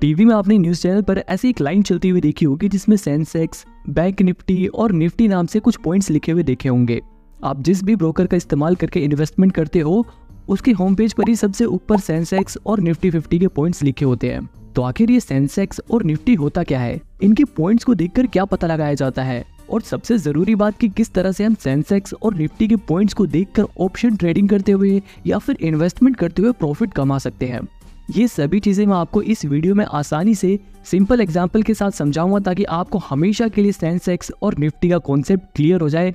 TV में आपने news channel पर ऐसी एक लाइन चलती हुई देखी होगी जिसमें सेंसेक्स, बैंक निफ्टी और निफ्टी नाम से कुछ पॉइंट्स लिखे हुए देखे होंगे। आप जिस भी ब्रोकर का इस्तेमाल करके इन्वेस्टमेंट करते हो उसके होम पेज पर ही सबसे ऊपर सेंसेक्स और निफ्टी 50 के पॉइंट्स लिखे होते हैं। तो आखिर ये सेंसेक्स और निफ्टी होता क्या है, इनके पॉइंट्स को देखकर क्या पता लगाया जाता है, और सबसे जरूरी बात कि किस तरह से हम सेंसेक्स और निफ्टी के पॉइंट्स को देखकर ऑप्शन ट्रेडिंग करते हुए या फिर इन्वेस्टमेंट करते हुए प्रॉफिट कमा सकते हैं। ये सभी चीजें मैं आपको इस वीडियो में आसानी से सिंपल एग्जांपल के साथ समझाऊंगा ताकि आपको हमेशा के लिए सेंसेक्स और निफ्टी का कॉन्सेप्ट क्लियर हो जाए।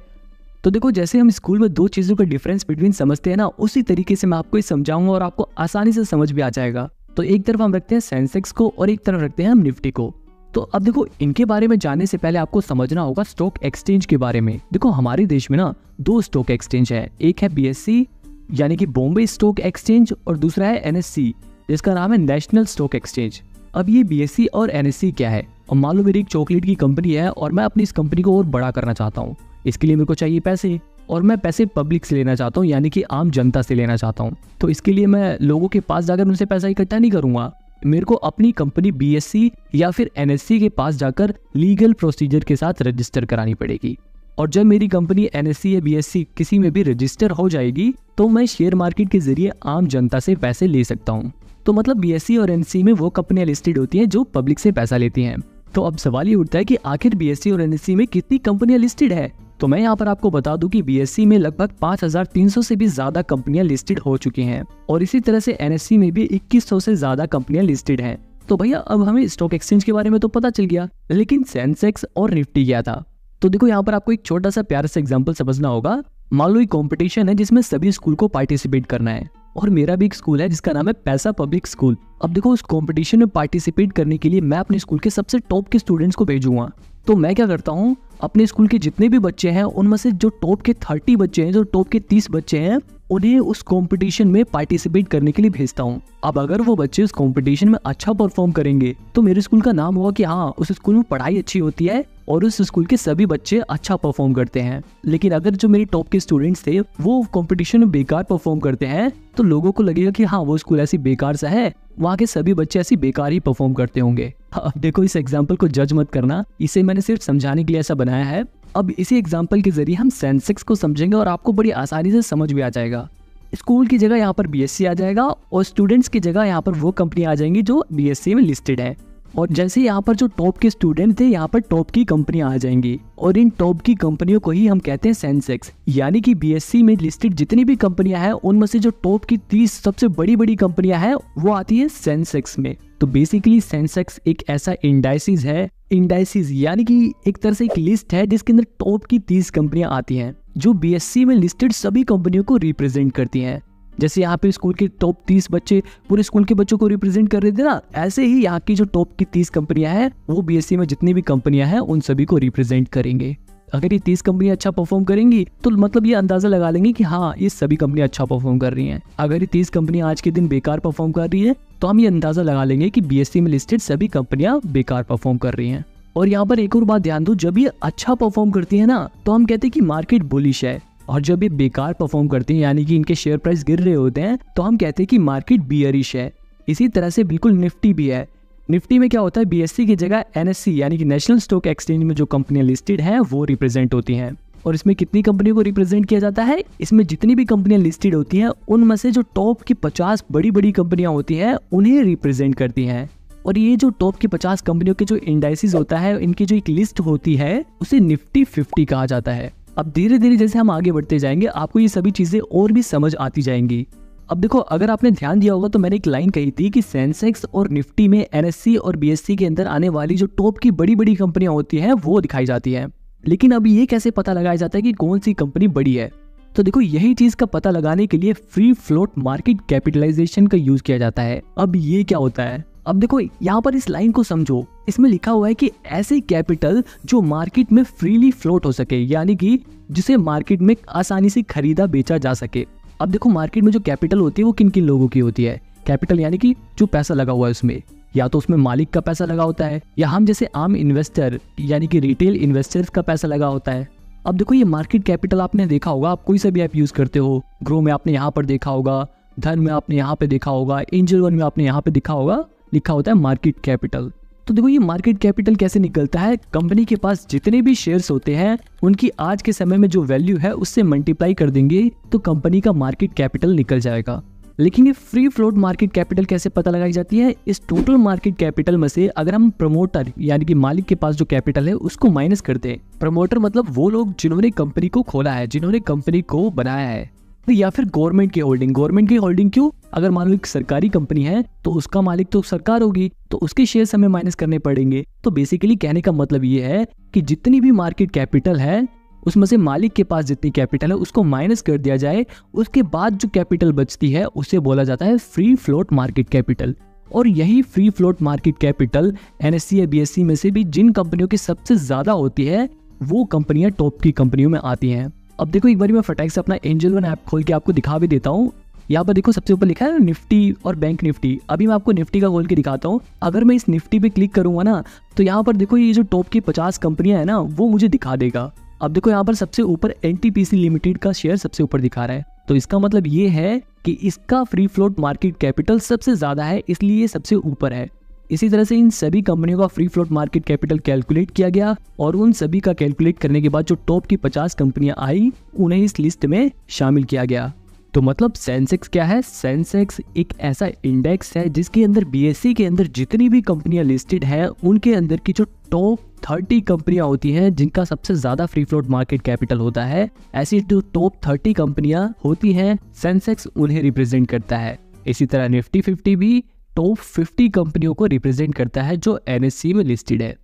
तो देखो, जैसे हम स्कूल में दो चीजों का डिफरेंस बिटवीन समझते हैं ना, उसी तरीके से मैं आपको समझाऊंगा और आपको आसानी से समझ भी आ जाएगा। तो एक तरफ हम रखते हैं सेंसेक्स को और एक तरफ रखते हैं हम निफ्टी को। तो अब देखो, इनके बारे में जानने से पहले आपको समझना होगा स्टॉक एक्सचेंज के बारे में। देखो, हमारे देश में ना दो स्टॉक एक्सचेंज है, एक है BSE यानी कि बॉम्बे स्टॉक एक्सचेंज और दूसरा है NSE जिसका नाम है नेशनल स्टॉक एक्सचेंज। अब ये BSE और NSE क्या है? अब मान लो मेरी एक चॉकलेट की कंपनी है और मैं अपनी इस कंपनी को और बड़ा करना चाहता हूँ। इसके लिए मेरे को चाहिए पैसे, और मैं पैसे पब्लिक से लेना चाहता हूँ यानी कि आम जनता से लेना चाहता हूँ। तो इसके लिए मैं लोगों के पास जाकर उनसे पैसा इकट्ठा नहीं करूंगा, मेरे को अपनी कंपनी BSE या फिर NSE के पास जाकर लीगल प्रोसीजर के साथ रजिस्टर करानी पड़ेगी। और जब मेरी कंपनी NSE या BSE किसी में भी रजिस्टर हो जाएगी तो मैं शेयर मार्केट के जरिए आम जनता से पैसे ले सकता हूँ। तो मतलब BSE और NSE में वो कंपनियां लिस्टेड होती हैं जो पब्लिक से पैसा लेती हैं। तो अब सवाल ये उठता है कि आखिर BSE और NSE में कितनी कंपनियां लिस्टेड है? तो मैं यहाँ पर आपको बता दूं कि BSE में लगभग 5300 से भी ज्यादा कंपनियां लिस्टेड हो चुकी हैं और इसी तरह से NSE में भी 2100 से ज्यादा कंपनियां लिस्टेड हैं। तो भैया, अब हमें स्टॉक एक्सचेंज के बारे में तो पता चल गया, लेकिन सेंसेक्स और निफ्टी क्या था? तो देखो, यहाँ पर आपको एक छोटा सा प्यारा सा एग्जांपल समझना होगा। मान लो एक कंपटीशन है जिसमें सभी स्कूल को पार्टिसिपेट करना है और मेरा भी एक स्कूल है जिसका नाम है पैसा पब्लिक स्कूल। अब देखो, उस कंपटीशन में पार्टिसिपेट करने के लिए मैं अपने स्कूल के सबसे टॉप के स्टूडेंट्स को भेजूंगा। तो मैं क्या करता हूँ, अपने स्कूल के जितने भी बच्चे हैं उनमें से जो टॉप के 30 बच्चे हैं, जो टॉप के 30 बच्चे हैं, उन्हें उस कंपटीशन में पार्टिसिपेट करने के लिए भेजता हूँ। अब अगर वो बच्चे उस कंपटीशन में अच्छा परफॉर्म करेंगे तो मेरे स्कूल का नाम होगा कि हाँ, उस स्कूल में पढ़ाई अच्छी होती है और उस स्कूल के सभी बच्चे अच्छा परफॉर्म करते हैं। लेकिन अगर जो मेरे टॉप के स्टूडेंट्स थे वो कंपटीशन में बेकार परफॉर्म करते हैं तो लोगों को लगेगा कि हाँ, वो स्कूल ऐसी बेकार सा है, वहाँ के सभी बच्चे ऐसी बेकार ही परफॉर्म करते होंगे। अब देखो, इस एग्जाम्पल को जज मत करना, इसे मैंने सिर्फ समझाने के लिए ऐसा बनाया है। अब इसी एग्जाम्पल के जरिए हम सेंसेक्स को समझेंगे और आपको बड़ी आसानी से समझ भी आ जाएगा। स्कूल की जगह यहाँ पर BSE आ जाएगा और स्टूडेंट्स की जगह यहाँ पर वो कंपनी आ जाएंगी जो BSE में लिस्टेड है। और जैसे यहाँ पर जो टॉप के स्टूडेंट थे, यहाँ पर टॉप की कंपनियां आ जाएंगी और इन टॉप की कंपनियों को ही हम कहते हैं सेंसेक्स। यानी कि BSE में लिस्टेड जितनी भी कंपनियां हैं उनमें से जो टॉप की 30 सबसे बड़ी बड़ी कंपनियां हैं वो आती है सेंसेक्स में। तो बेसिकली सेंसेक्स एक ऐसा इंडाइसिस है, इंडाइसिस यानी कि एक तरह से एक लिस्ट है जिसके अंदर टॉप की 30 कंपनियां आती हैं जो BSE में लिस्टेड सभी कंपनियों को रिप्रेजेंट करती हैं। जैसे यहाँ पे स्कूल के टॉप 30 बच्चे पूरे स्कूल के बच्चों को रिप्रेजेंट कर रहे थे ना, ऐसे ही यहाँ की जो टॉप की 30 कंपनियां हैं वो BSE में जितनी भी कंपनियां हैं उन सभी को रिप्रेजेंट करेंगे। अगर ये 30 कंपनियां अच्छा परफॉर्म करेंगी तो मतलब ये अंदाजा लगा लेंगे कि हाँ, ये सभी कंपनियां अच्छा परफॉर्म कर रही हैं। अगर ये 30 कंपनियां आज के दिन बेकार परफॉर्म कर रही है तो हम ये अंदाजा लगा लेंगे कि BSE में लिस्टेड सभी कंपनियां बेकार परफॉर्म कर रही हैं। और यहाँ पर एक और बात ध्यान दो, जब ये अच्छा परफॉर्म करती है ना तो हम कहते हैं कि मार्केट बुलिश है, और जब ये बेकार परफॉर्म करती हैं यानी कि इनके शेयर प्राइस गिर रहे होते हैं तो हम कहते हैं कि मार्केट बियरिश है। इसी तरह से बिल्कुल निफ्टी भी है। निफ्टी में क्या होता है, BSE की जगह NSE यानी कि नेशनल स्टॉक एक्सचेंज में जो कंपनियां लिस्टेड हैं वो रिप्रेजेंट होती हैं। और इसमें कितनी कंपनियों को रिप्रेजेंट किया जाता है? इसमें जितनी भी कंपनियां लिस्टेड होती हैं उनमें से जो टॉप की 50 बड़ी बड़ी कंपनियां होती हैं उन्हें रिप्रेजेंट करती हैं। और ये जो टॉप की 50 कंपनियों के जो इंडाइसिस होता है, इनकी जो एक लिस्ट होती है उसे निफ्टी 50 कहा जाता है। अब धीरे धीरे जैसे हम आगे बढ़ते जाएंगे आपको ये सभी चीजें और भी समझ आती जाएंगी। अब देखो, अगर आपने ध्यान दिया होगा तो मैंने एक लाइन कही थी कि सेंसेक्स और निफ्टी में NSE और BSE के अंदर आने वाली जो टॉप की बड़ी बड़ी कंपनियां होती हैं वो दिखाई जाती हैं। लेकिन अब ये कैसे पता लगाया जाता है कि कौन सी कंपनी बड़ी है? तो देखो, यही चीज का पता लगाने के लिए फ्री फ्लोट मार्केट कैपिटलाइजेशन का यूज किया जाता है। अब ये क्या होता है? अब देखो, यहाँ पर इस लाइन को समझो, इसमें लिखा हुआ है कि ऐसे कैपिटल जो मार्केट में फ्रीली फ्लोट हो सके, यानी कि जिसे मार्केट में आसानी से खरीदा बेचा जा सके। अब देखो, मार्केट में जो कैपिटल होती है वो किन किन लोगों की होती है? कैपिटल यानी कि जो पैसा लगा हुआ है उसमें, या तो उसमें मालिक का पैसा लगा होता है या हम जैसे आम इन्वेस्टर यानी कि रिटेल इन्वेस्टर्स का पैसा लगा होता है। अब देखो, ये मार्केट कैपिटल आपने देखा होगा, आप कोई सा भी ऐप यूज करते हो, ग्रो में आपने यहाँ पर देखा होगा, धन में आपने यहाँ पे देखा होगा, एंजल वन में आपने यहाँ पे देखा होगा। लिखा होता है मार्केट कैपिटल। तो देखो ये मार्केट कैपिटल कैसे निकलता है, कंपनी के पास जितने भी शेयर्स होते हैं उनकी आज के समय में जो वैल्यू है उससे मल्टीप्लाई कर देंगे तो कंपनी का मार्केट कैपिटल निकल जाएगा। लेकिन ये फ्री फ्लोट मार्केट कैपिटल कैसे पता लगाई जाती है, इस टोटल मार्केट कैपिटल में से अगर हम प्रमोटर यानी कि मालिक के पास जो कैपिटल है उसको माइनस करते हैं। प्रमोटर मतलब वो लोग जिन्होंने कंपनी को खोला है, जिन्होंने कंपनी को बनाया है, या फिर गवर्नमेंट की होल्डिंग। गवर्नमेंट की होल्डिंग क्यों, अगर मान लो एक सरकारी कंपनी है तो उसका मालिक तो सरकार होगी, तो उसके शेयर्स हमें माइनस करने पड़ेंगे। तो बेसिकली कहने का मतलब ये है कि जितनी भी मार्केट कैपिटल है उसमें से मालिक के पास जितनी कैपिटल है उसको माइनस कर दिया जाए, उसके बाद जो कैपिटल बचती है उसे बोला जाता है फ्री फ्लोट मार्केट कैपिटल। और यही free float market capital NSC या बीएससी में से भी जिन कंपनियों की सबसे ज्यादा होती है वो कंपनियां टॉप की कंपनियों में आती हैं। अब देखो एक बार मैं फटाक से अपना एंजल वन ऐप खोल के आपको दिखा भी देता हूँ। यहाँ पर देखो सबसे ऊपर लिखा है निफ्टी और बैंक निफ्टी। अभी मैं आपको निफ्टी का खोल के दिखाता हूँ। अगर मैं इस निफ्टी पे क्लिक करूंगा ना तो यहाँ पर देखो ये जो टॉप की 50 कंपनियां है ना वो मुझे दिखा देगा। अब देखो यहाँ पर सबसे ऊपर एनटीपीसी लिमिटेड का शेयर सबसे ऊपर दिखा रहा है, तो इसका मतलब ये है कि इसका फ्री फ्लोट मार्केट कैपिटल सबसे ज्यादा है, इसलिए ये सबसे ऊपर है। इसी तरह से इन सभी कंपनियों का free float market capital calculate किया गया और उन सभी का कैलकुलेट करने के बाद जो टॉप की 50 कंपनियां आई उन्हें इस लिस्ट में शामिल किया गया। तो मतलब सेंसेक्स क्या है, सेंसेक्स एक ऐसा इंडेक्स है जिसके अंदर बीएसई के अंदर जितनी भी कंपनियां लिस्टेड है उनके अंदर की जो टॉप 30 कंपनियां होती हैं जिनका सबसे ज्यादा फ्री फ्लोट मार्केट कैपिटल होता है, ऐसी जो टॉप 30 कंपनियां होती हैं सेंसेक्स उन्हें रिप्रेजेंट करता है। इसी तरह निफ्टी 50 भी टॉप 50 कंपनियों को रिप्रेजेंट करता है जो एनएससी में लिस्टेड है।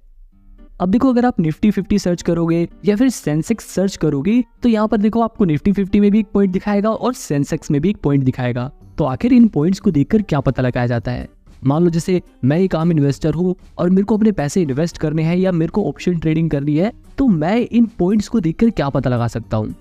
अब देखो अगर आप निफ्टी 50 सर्च करोगे या फिर सेंसेक्स सर्च करोगे तो यहाँ पर देखो आपको निफ्टी 50 में भी एक पॉइंट दिखाएगा और सेंसेक्स में भी एक पॉइंट दिखाएगा। तो आखिर इन पॉइंट्स को देखकर क्या पता लगाया जाता है। मान लो जैसे मैं एक आम इन्वेस्टर हूँ और मेरे को अपने पैसे इन्वेस्ट करने हैं या मेरे को ऑप्शन ट्रेडिंग करनी है, तो मैं इन पॉइंट्स को देखकर क्या पता लगा सकता हूँ।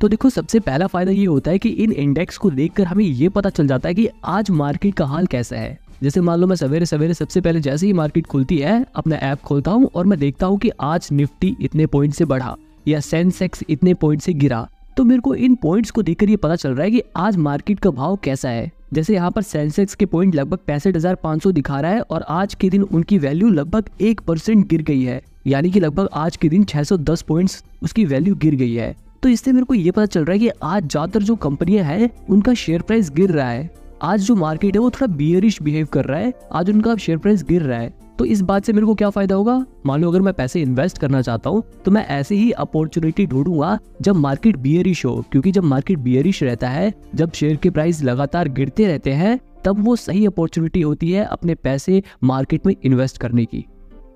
तो देखो सबसे पहला फायदा ये होता है कि इन इंडेक्स को देखकर हमें ये पता चल जाता है कि आज मार्केट का हाल कैसा है। जैसे मान लो मैं सवेरे सवेरे सबसे पहले जैसे ही मार्केट खुलती है अपना ऐप खोलता हूँ और मैं देखता हूँ कि आज निफ्टी इतने पॉइंट से बढ़ा या सेंसेक्स इतने पॉइंट से गिरा, तो मेरे को इन पॉइंट्स को देखकर ये पता चल रहा है कि आज मार्केट का भाव कैसा है। जैसे यहाँ पर सेंसेक्स के पॉइंट लगभग 65,500 दिखा रहा है और आज के दिन उनकी वैल्यू लगभग 1% गिर गई है, यानी कि लगभग आज के दिन 610 पॉइंट्स उसकी वैल्यू गिर गई है। तो इससे मेरे को ये पता चल रहा है कि आज ज्यादातर जो कंपनियां हैं उनका शेयर प्राइस गिर रहा है। आज जो मार्केट है वो थोड़ा बियरिश बिहेव कर रहा है, आज उनका शेयर प्राइस गिर रहा है। तो इस बात से मेरे को क्या फायदा होगा, मान लो अगर मैं पैसे इन्वेस्ट करना चाहता हूँ तो मैं ऐसे ही अपॉर्चुनिटी ढूंढूंगा जब मार्केट बियरिश हो, क्योंकि जब मार्केट बियरिश रहता है, जब शेयर के प्राइस लगातार गिरते रहते हैं, तब वो सही अपॉर्चुनिटी होती है अपने पैसे मार्केट में इन्वेस्ट करने की।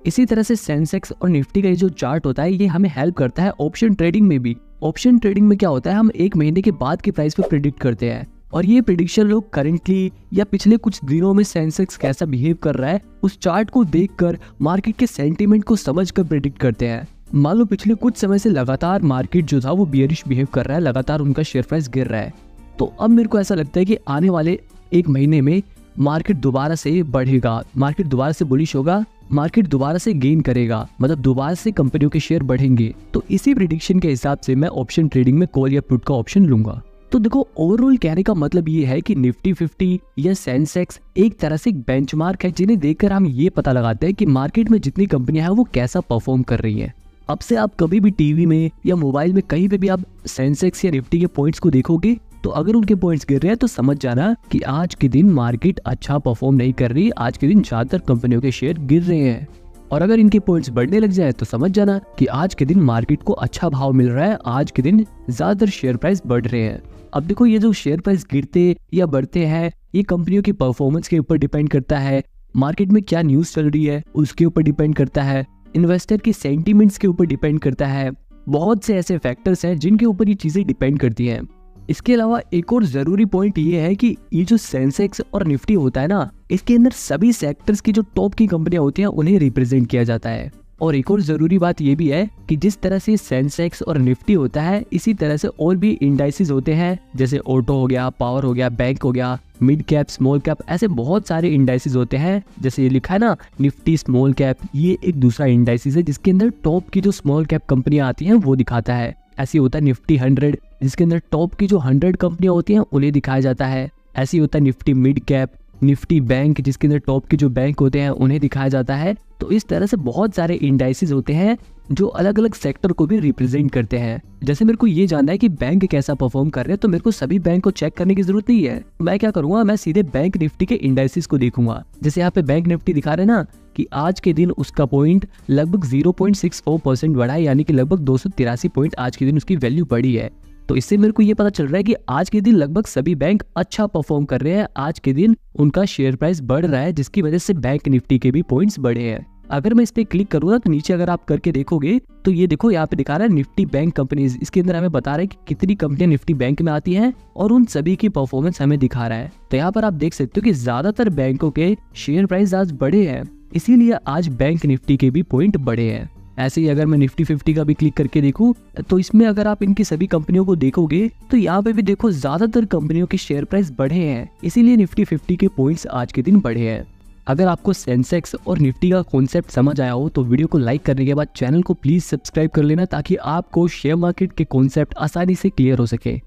इसी तरह से सेंसेक्स और निफ्टी का ये जो चार्ट होता है ये हमें हेल्प करता है ऑप्शन ट्रेडिंग में भी। ऑप्शन ट्रेडिंग में क्या होता है, हम एक महीने के बाद के प्राइस पे प्रिडिक्ट करते हैं और ये प्रिडिक्शन लोग करेंटली या पिछले कुछ दिनों में सेंसेक्स कैसा बिहेव कर रहा है उस चार्ट को देखकर मार्केट के सेंटीमेंट को समझकर प्रिडिक्ट करते हैं। मान लो पिछले कुछ समय से लगातार मार्केट जो था वो बियरिश बिहेव कर रहा है, लगातार उनका शेयर प्राइस गिर रहा है, तो अब मेरे को ऐसा लगता है कि आने वाले एक महीने में मार्केट दोबारा से बढ़ेगा, मार्केट दोबारा से बुलिश होगा, मार्केट दोबारा से गेन करेगा, मतलब दोबारा से कंपनियों के शेयर बढ़ेंगे। तो इसी प्रिडिक्शन के हिसाब से मैं ऑप्शन ट्रेडिंग में कॉल या पुट का ऑप्शन लूंगा। तो देखो ओवरऑल कहने का मतलब ये है कि निफ्टी 50 या सेंसेक्स एक तरह से बेंचमार्क है जिन्हें देखकर हम ये पता लगाते हैं कि मार्केट में जितनी कंपनियां हैं वो कैसा परफॉर्म कर रही हैं। अब से आप कभी भी टीवी में या मोबाइल में कहीं पे भी आप सेंसेक्स या निफ्टी के पॉइंट्स को देखोगे तो अगर उनके पॉइंट्स गिर रहे हैं तो समझ जाना कि आज के दिन मार्केट अच्छा परफॉर्म नहीं कर रही, आज के दिन ज्यादातर कंपनियों के शेयर गिर रहे हैं। और अगर इनके पॉइंट्स बढ़ने लग जाए तो समझ जाना कि आज के दिन मार्केट को अच्छा भाव मिल रहा है, आज के दिन ज्यादातर शेयर प्राइस बढ़ रहे हैं। अब देखो ये जो शेयर प्राइस गिरते या बढ़ते हैं ये कंपनियों की परफॉर्मेंस के ऊपर डिपेंड करता है, मार्केट में क्या न्यूज चल रही है उसके ऊपर डिपेंड करता है, इन्वेस्टर की सेंटीमेंट्स के ऊपर डिपेंड करता है। बहुत से ऐसे फैक्टर्स हैं जिनके ऊपर ये चीजें डिपेंड करती हैं। इसके अलावा एक और जरूरी पॉइंट ये है कि ये जो सेंसेक्स और निफ्टी होता है ना, इसके अंदर सभी सेक्टर्स की जो टॉप की कंपनियां होती हैं उन्हें रिप्रेजेंट किया जाता है। और एक और जरूरी बात ये भी है कि जिस तरह से सेंसेक्स और निफ्टी होता है इसी तरह से और भी इंडाइसेस होते हैं, जैसे ऑटो हो गया, पावर हो गया, बैंक हो गया, मिड कैप, स्मॉल कैप, ऐसे बहुत सारे इंडाइसेस होते हैं। जैसे ये लिखा है ना निफ्टी स्मॉल कैप, ये एक दूसरा इंडाइसेस है जिसके अंदर टॉप की जो स्मॉल कैप कंपनियां आती हैं वो दिखाता है। ऐसे होता है निफ्टी 100 जिसके अंदर टॉप की जो 100 कंपनियां होती हैं उन्हें दिखाया जाता है। ऐसे होता है Nifty mid cap Nifty bank जिसके अंदर टॉप के जो बैंक होते हैं उन्हें दिखाया जाता है। तो इस तरह से बहुत सारे इंडाइसेस होते हैं जो अलग अलग सेक्टर को भी रिप्रेजेंट करते हैं। जैसे मेरे को ये जानना है कि बैंक कैसा परफॉर्म कर रहे हैं, तो मेरे को सभी बैंक को चेक करने की जरूरत नहीं है। मैं क्या करूंगा, मैं सीधे बैंक निफ्टी के इंडाइसेस को देखूंगा। जैसे यहाँ पे बैंक निफ्टी दिखा रहे हैं ना कि आज के दिन उसका पॉइंट लगभग 0.64% बढ़ा है, यानी कि लगभग 283 पॉइंट आज के दिन उसकी वैल्यू बढ़ी है। तो इससे मेरे को ये पता चल रहा है कि आज के दिन लगभग सभी बैंक अच्छा परफॉर्म कर रहे हैं। आज के दिन उनका शेयर प्राइस बढ़ रहा है, जिसकी वजह से बैंक निफ्टी के भी पॉइंट्स बढ़े हैं। अगर मैं इस पे क्लिक करूँ ना तो नीचे अगर आप करके देखोगे तो ये देखो यहाँ पे दिखा रहा है निफ्टी बैंक कंपनीज। इसके अंदर हमें बता रहा है कि कितनी कंपनियां निफ्टी बैंक में आती हैं और उन सभी की परफॉर्मेंस हमें दिखा रहा है। तो यहाँ पर आप देख सकते हो कि ज्यादातर बैंकों के शेयर प्राइस आज बढ़े हैं, इसीलिए आज बैंक निफ्टी के भी पॉइंट बढ़े हैं। ऐसे ही अगर मैं निफ्टी 50 का भी क्लिक करके देखूं तो इसमें अगर आप इनकी सभी कंपनियों को देखोगे तो यहाँ पे भी देखो ज्यादातर कंपनियों के शेयर प्राइस बढ़े हैं, इसीलिए निफ्टी 50 के पॉइंट्स आज के दिन बढ़े हैं। अगर आपको सेंसेक्स और निफ्टी का कॉन्सेप्ट समझ आया हो तो वीडियो को लाइक करने के बाद चैनल को प्लीज सब्सक्राइब कर लेना, ताकि आपको शेयर मार्केट के कॉन्सेप्ट आसानी से क्लियर हो सके।